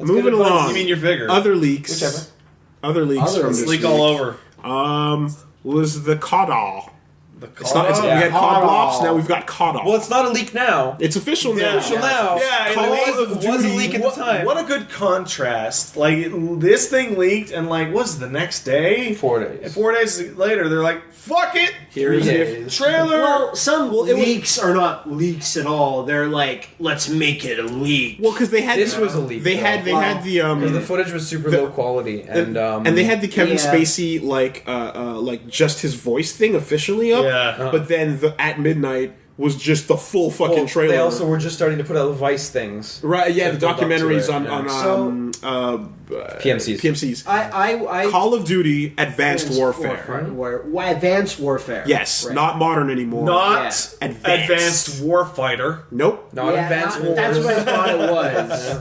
Moving along. You mean your figure? Other leaks. Whichever. Other leaks from this leak week. all over. Was the COD. The We had COD Blops, now we've got COD. Well, it's not a leak now. It's official now. Official now. Yeah, Call and of Duty was a leak at the time. What a good contrast. Like, this thing leaked, and like, what's the next day? 4 days. And 4 days later, they're like, fuck it! Here's the trailer! Well, some leaks are not leaks at all. They're like, let's make it a leak. Well, because they had This was a leak. They had Because the the footage was super low quality, and they had the Kevin Yeah. Spacey like just his voice thing officially up. Yeah. But then the at midnight was just the full fucking trailer. They also were just starting to put out Vice things. Right, yeah, the build up to documentaries it, on PMCs. PMCs. I Call of Duty Advanced Warfare. Advanced Warfare. Yes, Right. not modern anymore. Not Yeah. Advanced Warfighter. Nope. Not Advanced Wars. That's what I thought it was.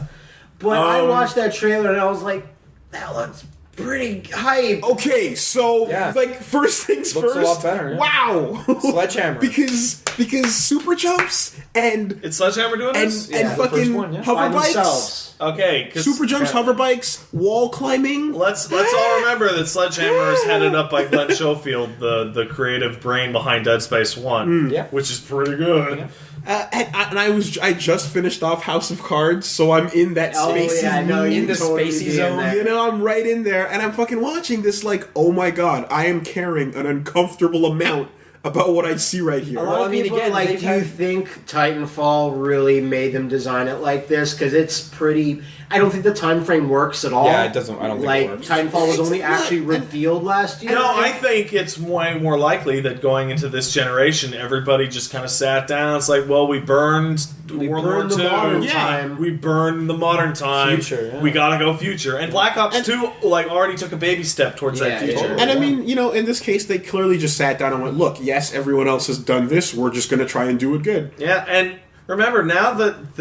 But I watched that trailer and I was like, that looks pretty hype. Okay, so Yeah. like first things Looks a first. lot better, yeah. Wow. Sledgehammer. because super jumps and It's Sledgehammer doing this? Yeah, the first fucking one, yeah. hover By bikes. themselves. Okay. 'Cause- Super jumps, hover bikes, wall climbing. Let's all remember that Sledgehammer is headed up by Glenn Schofield, the creative brain behind Dead Space 1, Yeah. which is pretty good. And I just finished off House of Cards, so I'm in that Oh, spacey yeah, I know. in You'd the totally spacey be in zone, there. You know, I'm right in there, and I'm fucking watching this like, oh my god, I am carrying an uncomfortable amount about what I see right here. A lot Well, of I mean, people again, like, they've do you had- think Titanfall really made them design it like this? Because it's pretty. I don't think the time frame works at all. Yeah, it doesn't. I don't think like it works. Titanfall was It's only not- actually revealed last year. No, I think it's way more likely that going into this generation, everybody just kind of sat down. It's like, well, we burned World War burned the II. modern Yeah. time. We burned the modern time. Future, yeah. We gotta go future. And Black Ops 2 like already took a baby step towards Yeah, that future. totally. And I mean, you know, in this case, they clearly just sat down and went, look, yes, everyone else has done this, we're just going to try and do it good. Yeah, and remember now that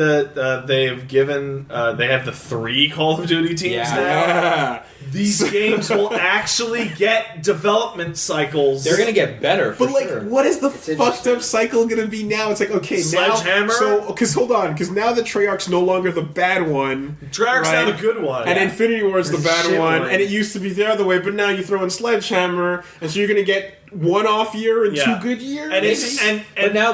they've given they have the 3 Call of Duty teams Yeah. now. Yeah. These games will actually get development cycles. They're gonna get better, for But like, sure. what is the fucked interesting. up cycle going to be now? It's like, okay, Sledgehammer? now, so because hold on, because now the Treyarch's no longer the bad one, Treyarch's right? now the good one. and Infinity War is the The bad shit one, one. and it used to be the other way, but now you throw in Sledgehammer, and so you're going to get one off year and Yeah. 2 good years. and it's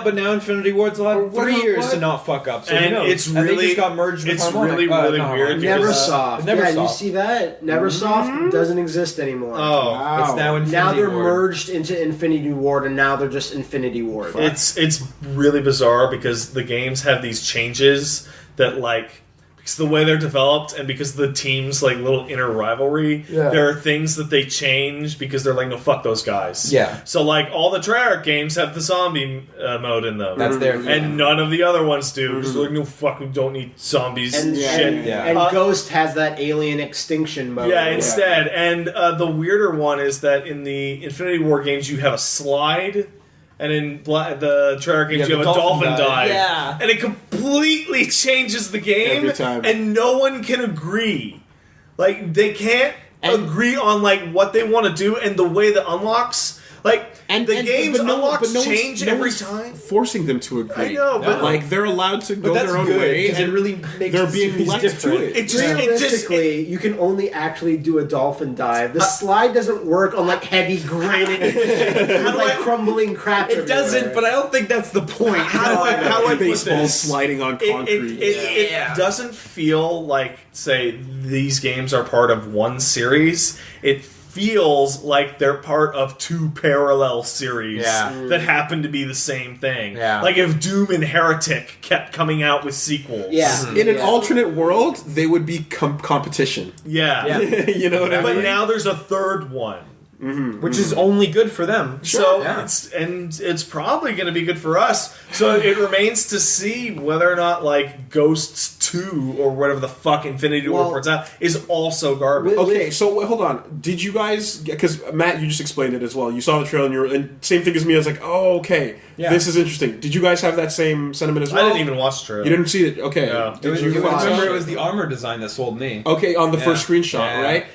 But now Infinity Ward's will have What- 3 years what? to not fuck up. So And who knows? it's And they really- just got merged with it's Harmonic. really, really not weird Harmonic. because, Neversoft. Neversoft. Yeah, you see that? Neversoft doesn't exist anymore. oh, Wow. It's now Infinity Now they're Ward. merged into Infinity Ward, and now they're just Infinity Ward. it's really bizarre because the games have these changes that like because the way they're developed and because the team's like little inner rivalry, Yeah. there are things that they change because they're like, no, fuck those guys. Yeah. So like all the Treyarch games have the zombie mode in them. That's their and none of the other ones do because they're like, no, fuck, we don't need zombies. And, shit. yeah. and Uh, Ghost has that alien extinction mode. Yeah, instead. And the weirder one is that in the Infinity War games, you have a slide, and in the Treyarch games, you have a dolphin dive. Yeah. And it completely changes the game, Every time. and no one can agree. Like, they can't agree on, like, what they want to do and the way that unlocks... Like, the game's unlocks change every time. Forcing them to agree. I know, but... Like, they're allowed to go But that's their own good, way, 'cause it and really makes they're the being series left different. to it. It just... Realistically, you can only actually do a dolphin dive. The slide doesn't work on like heavy granite, with, like crumbling crap. It doesn't, but I don't think that's the point. How do I put baseball this? sliding on concrete. It doesn't feel like, say, these games are part of one series. It feels like they're part of 2 parallel series that happen to be the same thing. Yeah. Like if Doom and Heretic kept coming out with sequels. Yeah. In an alternate world, they would be competition. Yeah. You know what I But mean? now there's a third one. Which is only good for them. So Yeah. it's probably going to be good for us. So it remains to see whether or not like Ghosts 2 or whatever the fuck Infinity War puts out is also garbage. Okay, so wait, hold on. Did you guys? Because Matt, you just explained it as well. You saw the trailer, and you were, and same thing as me. I was like, oh, okay, this is interesting. Did you guys have that same sentiment as well? I didn't even watch the trailer. You didn't see it? Okay. No. Did you Remember, watch it was the armor design that sold me. Okay, on the first screenshot, Yeah. right?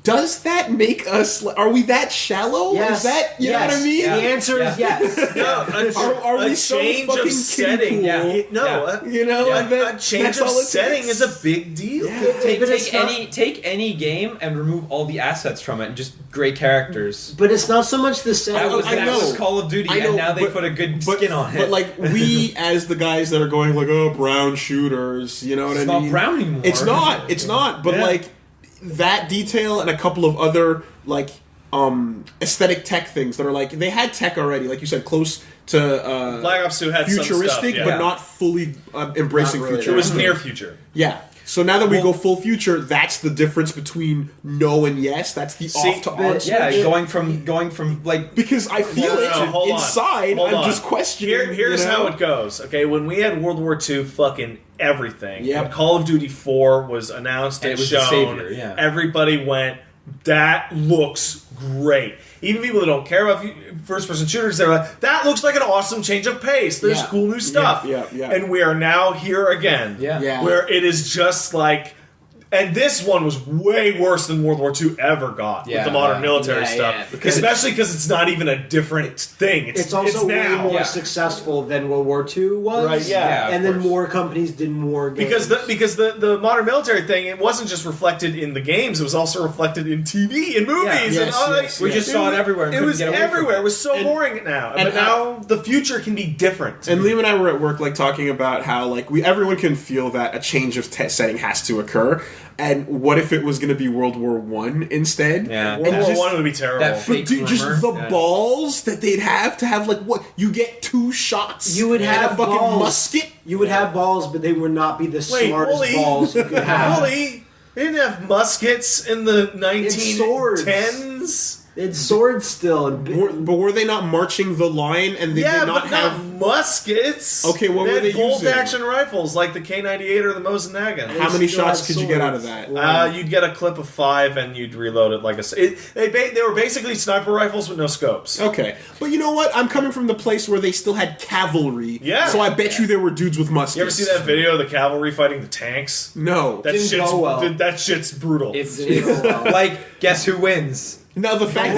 does that make us? Are we that shallow? Yes. Is that you know what I mean? The answer is yes. No, Are we a so change fucking of setting. kiddie cool? You know, and a change that's of all it setting takes. is a big deal. Take any game and remove all the assets from it and just great characters. But it's not so much the setting. That was Call of Duty, and now they put a good skin on it. But like we, as the guys that are going like, oh, brown shooters, you know what I mean? It's not brown anymore. It's not. It's not. But like that detail and a couple of other like aesthetic tech things that are like they had tech already, like you said, close to Black Ops 2 had futuristic, some stuff, but not fully embracing Not really. future. It was near future. Yeah. So now that we go full future, that's the difference between no and yes. That's the off to on switch. going from like Because I feel hold on. inside. Hold I'm on. just questioning. Here's you know? how it goes. Okay, when we had World War II, fucking everything. Yep. When Call of Duty 4 was announced and it was the shown, savior, yeah. everybody went, "That looks great." Even people that don't care about first-person shooters, they're like, "That looks like an awesome change of pace. There's cool new stuff." Yeah. And we are now here again, Yeah. where it is just like. And this one was way worse than World War II ever got with the modern military stuff. Yeah. Especially because it's not even a different thing. It's also way now. more successful than World War II was. Right, yeah, and of then course. more companies did more games. Because the modern military thing, it wasn't just reflected in the games, it was also reflected in TV and movies. We just saw it everywhere. And It was get away from everywhere. It it. was so boring now. and But now the future can be different. And Liam and I were at work, like talking about how, like, everyone can feel that a change of setting has to occur. And what if it was going to be World War I instead? Yeah. World And War just- I would be terrible. that But dude, just Rumor. the Yeah. balls that they'd have to have, like, what? You get 2 shots. You would and have a fucking balls. musket. You would have balls, but they would not be the smartest Woolie. balls you could have. Really? They didn't have muskets in the swords. 1910s? It's swords still. And But were they not marching the line and they Yeah, did not but have. not muskets. Okay, what were had they bolt using? action rifles like the K98 or the Mosin Nagant. How many still shots had could you get out of swords. that? You'd get a clip of 5 and you'd reload it like they were basically sniper rifles with no scopes. Okay. But you know what? I'm coming from the place where they still had cavalry. Yeah. So I bet you there were dudes with muskets. You ever see that video of the cavalry fighting the tanks? No. Didn't go well. That shit's brutal. It's like, guess who wins? Now the fact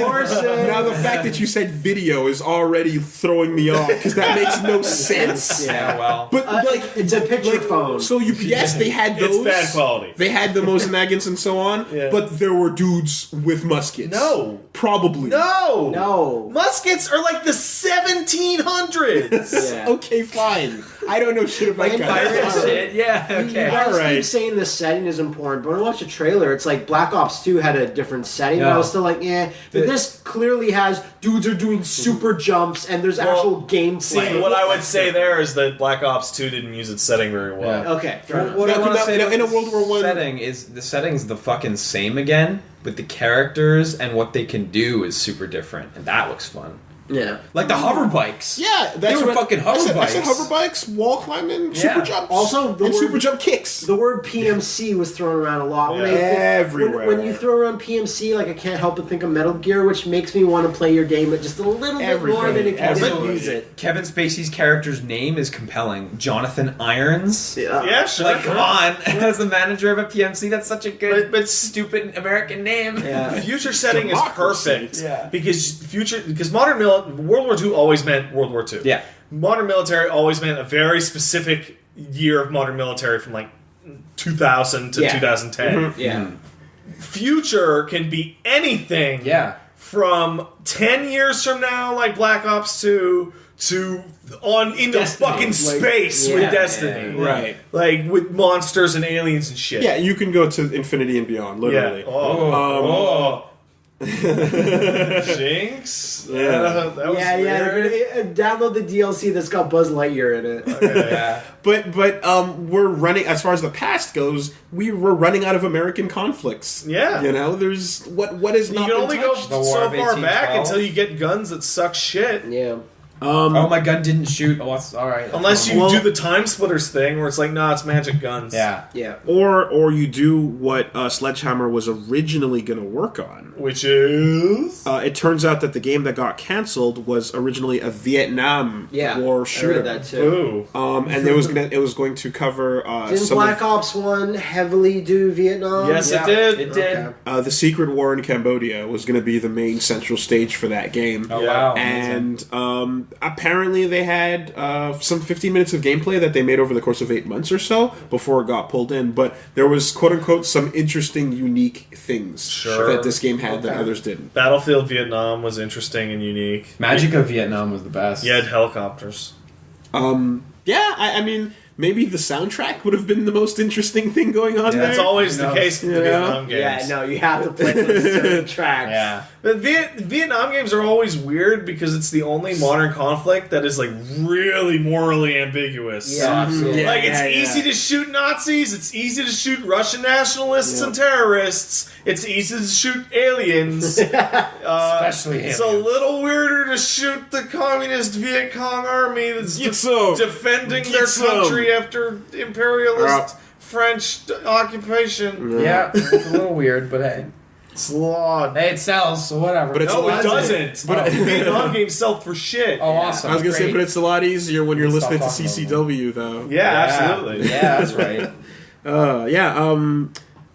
that you said video is already throwing me off because that makes no sense. Yeah, well. But like it's a picture phone. So yes, they had those. It's bad quality. They had the Mosinagans and so on, but there were dudes with muskets. No. Probably. No. Muskets are like the 1700s. Yeah. Okay, fine. I don't know shit about Pirate guys. shit. Yeah, You okay. guys Alright. keep saying the setting is important, but when I watch a trailer, it's like Black Ops 2 had a different setting, but I was still like, yeah. But this clearly has dudes are doing super jumps and there's actual gameplay. See, what I would say there is that Black Ops 2 didn't use its setting very well. Okay, fair enough. What I want to say in a World War I setting is the setting's the fucking same again, but the characters and what they can do is super different, and that looks fun. Yeah. Like the hover bikes. Yeah, They were fucking hover I said bikes. hover bikes, wall climbing, Yeah. super jumps, Also, the and word- super jump kicks. The word PMC was thrown around a lot. When Everywhere. When you throw around PMC, like I can't help but think of Metal Gear, which makes me want to play your game, but just a little bit more than if you didn't use it. Kevin Spacey's character's name is compelling. Jonathan Irons. Yeah, sure. Like, come on. As the manager of a PMC, that's such a good, But stupid American name. Yeah. future setting is Democracy. perfect. Yeah. Because modern World War II always meant World War II. Yeah. Modern military always meant a very specific year of modern military from like 2000 to 2010. Yeah. Future can be anything. Yeah. From 10 years from now, like Black Ops 2, to on into Destiny. fucking space with Destiny. yeah. Right. Like with monsters and aliens and shit. Yeah, you can go to infinity and beyond, literally. Yeah. Oh. Jinx. Yeah. That was Yeah, weird. they're gonna download the DLC that's got Buzz Lightyear in it. Yeah. But we're running, as far as the past goes, we're running out of American conflicts. Yeah. You know, there's what is You not can been only go touched. The War so of far back 1812. until you get guns that suck shit. Yeah. Oh, my gun didn't shoot. Oh, it's all right. Unless you do the time splitters thing, where it's like, nah, it's magic guns. Yeah. Or you do what Sledgehammer was originally going to work on, which is it turns out that the game that got canceled was originally a Vietnam War shooter. I read that too. And it was going to cover Didn't Black Ops 1 heavily do Vietnam? Yes, it did. It did. Okay. The Secret War in Cambodia was going to be the main central stage for that game. Oh wow! And apparently they had some 15 minutes of gameplay that they made over the course of 8 months or so before it got pulled in. But there was, quote unquote, some interesting, unique things that this game had that others didn't. Battlefield Vietnam was interesting and unique. Magic of Vietnam was the best. You had helicopters. Yeah, I mean, maybe the soundtrack would have been the most interesting thing going on there. That's always the case with the Vietnam games. Yeah, no, you have to play those certain tracks. Yeah. The Vietnam games are always weird because it's the only modern conflict that is like really morally ambiguous. Yeah, absolutely. Like it's easy to shoot Nazis, it's easy to shoot Russian nationalists and terrorists, it's easy to shoot aliens. Especially aliens. It's a little weirder to shoot the communist Viet Cong army that's defending their country after imperialist French occupation. Yeah, it's a little weird, but hey. It's law. Hey, it sells, so whatever. But it's No, it doesn't. But Vietnam games sell for shit. Oh, awesome. I was going to say, Great. but it's a lot easier when you're Stop listening to talking about CCW, though. Yeah, absolutely. Yeah, that's right.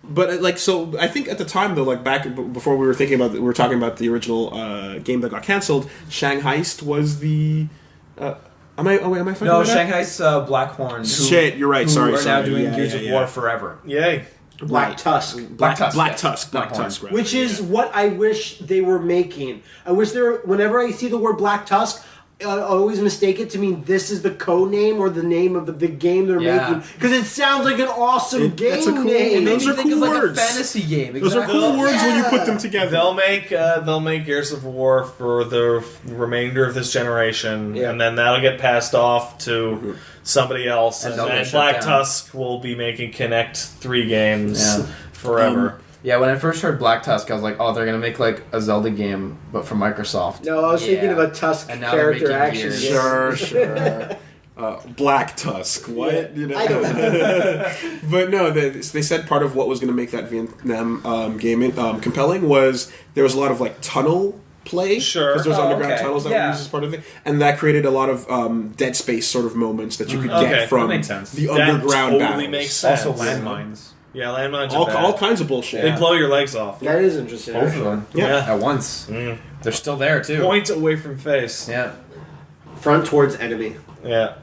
But like, so I think at the time though, like back before we were talking about the original game that got canceled. Shangheist was the. Am I finding No, that out? Shanghai's Blackhorn. Shit, you're right. Sorry, Who are now doing Yeah, Gears yeah, of yeah. War forever. Yay. Black Tusk. Black Tusk. Black yeah. Tusk. Blackhorn. Right. Which is what I wish they were making. I wish whenever I see the word Black Tusk, I always mistake it to mean this is the code name or the name of the game they're making. Because it sounds like an awesome game that's a cool- name. and those are Think cool of like words. a fantasy game. Those are Exactly. cool words when you put them together. They'll make Gears of War for the remainder of this generation, and then that'll get passed off to somebody else, and they'll then get shut Black down. Tusk will be making Connect 3 games forever. Yeah, when I first heard Black Tusk, I was like, oh, they're going to make like a Zelda game, but from Microsoft. No, I was thinking of a Tusk And now they're character making action Gears. game. Sure. Black Tusk. What? Yeah, You know? I don't know. But no, they said part of what was going to make that Vietnam game compelling was there was a lot of like tunnel play. Sure. Because there's underground okay. tunnels that Yeah. were used as part of it. And that created a lot of Dead Space sort of moments that you could Okay, get from that makes sense. the That underground totally battles. makes sense. Also landmines. Yeah, landmines are bad. All kinds of bullshit. They blow your legs off. That is interesting. Both of actually. them. Yeah. At once. They're still there, too. Point away from face. Yeah. Front towards enemy. Yeah.